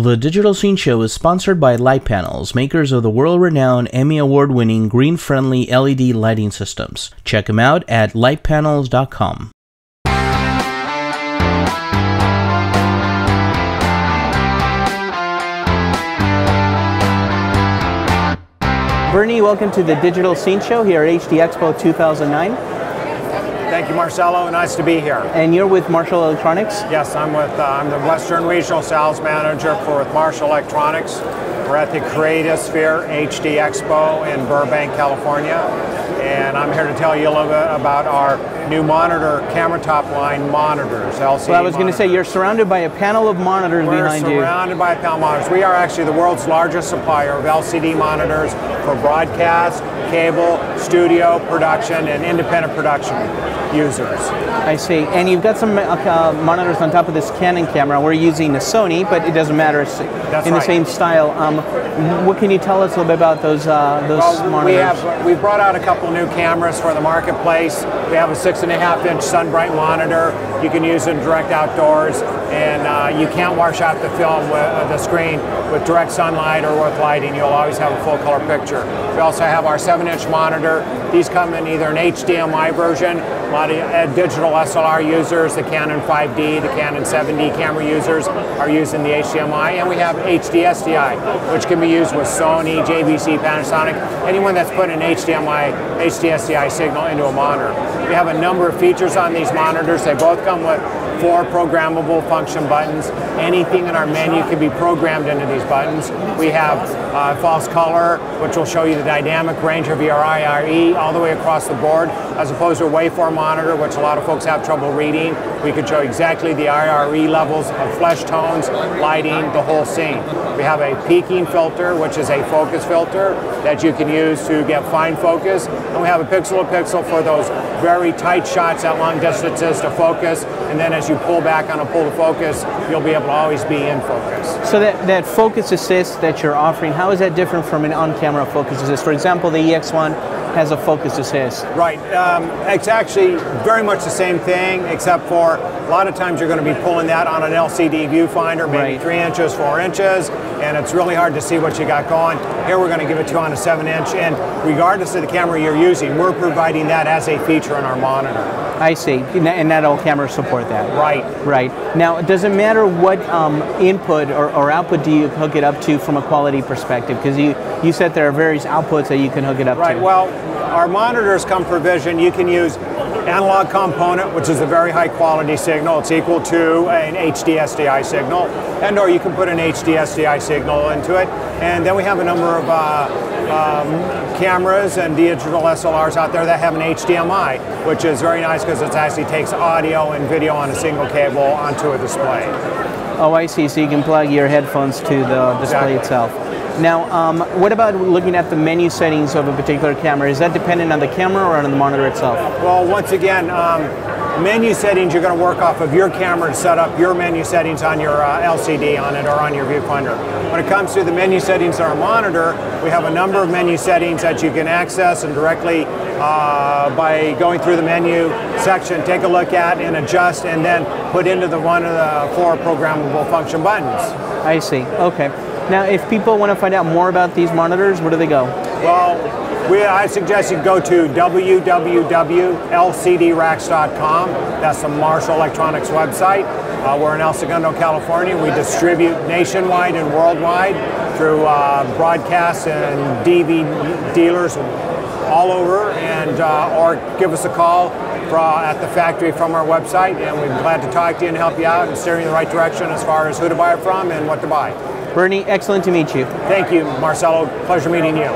The Digital Scene Show is sponsored by Light Panels, makers of the world-renowned Emmy Award-winning green-friendly LED lighting systems. Check them out at lightpanels.com. Bernie, welcome to the Digital Scene Show here at HD Expo 2009. Thank you, Marcelo. Nice to be here. And you're with Marshall Electronics? Yes, I'm the Western Regional Sales Manager for Marshall Electronics. We're at the Creatosphere HD Expo in Burbank, California. And I'm here to tell you a little bit about our new monitor, camera top line monitors, LCD. Well, I was going to say, you're surrounded by a panel of monitors behind you. We're surrounded by a panel of monitors. We are actually the world's largest supplier of LCD monitors for broadcast, cable, studio, production, and independent production users. I see. And you've got some monitors on top of this Canon camera. We're using a Sony, but it doesn't matter. It's the same style. What can you tell us a little bit about those monitors? We've brought out a couple new cameras for the marketplace. We have a 6.5-inch SunBright monitor. You can use it in direct outdoors, and you can't wash out the film with the screen with direct sunlight or with lighting. You'll always have a full color picture. We also have our 7-inch monitor. These come in either an HDMI version. A lot of digital SLR users, the Canon 5D, the Canon 7D camera users are using the HDMI, and we have HD SDI, which can be used with Sony, JVC, Panasonic, anyone that's put an HDMI, HD SDI signal into a monitor. We have a number of features on these monitors. They both come with 4 programmable function buttons. Anything in our menu can be programmed into these buttons. We have false color, which will show you the dynamic range of your IRE all the way across the board, as opposed to a waveform monitor, which a lot of folks have trouble reading. We can show exactly the IRE levels of flesh tones, lighting, the whole scene. We have a peaking filter, which is a focus filter that you can use to get fine focus. And we have a pixel-to-pixel for those very tight shots at long distances to focus. And then as you pull back on a pull to focus, you'll be able to always be in focus. So that focus assist that you're offering, how is that different from an on-camera focus assist? For example, the EX1 has a focus assist. Right. It's actually very much the same thing, except for a lot of times you're going to be pulling that on an LCD viewfinder, maybe 3 inches, 4 inches, and it's really hard to see what you got going. Here we're going to give it to you on a 7-inch, and regardless of the camera you're using, we're providing that as a feature in our monitor. I see, and not all cameras support that. Right. Right. Now, does it matter what input or output do you hook it up to from a quality perspective? Because you said there are various outputs that you can hook it up to. Right, well, our monitors come provision. You can use analog component, which is a very high quality signal. It's equal to an HD SDI signal, or you can put an HD SDI signal into it. And then we have a number of cameras and digital SLRs out there that have an HDMI, which is very nice because it actually takes audio and video on a single cable onto a display. Oh, I see. So you can plug your headphones to the display itself. Now, what about looking at the menu settings of a particular camera? Is that dependent on the camera or on the monitor itself? Well, once again, menu settings, you're going to work off of your camera to set up your menu settings on your LCD on it or on your viewfinder. When it comes to the menu settings on our monitor, we have a number of menu settings that you can access and directly by going through the menu section, take a look at and adjust, and then put into one of the 4 programmable function buttons. I see. Okay. Now, if people want to find out more about these monitors, where do they go? Well, I suggest you go to www.lcdracks.com. That's the Marshall Electronics website. We're in El Segundo, California. We distribute nationwide and worldwide through broadcast and DVD dealers all over, and or give us a call at the factory from our website, and we'd be glad to talk to you and help you out and steer you in the right direction as far as who to buy it from and what to buy. Bernie, excellent to meet you. Thank you, Marcelo. Pleasure meeting you.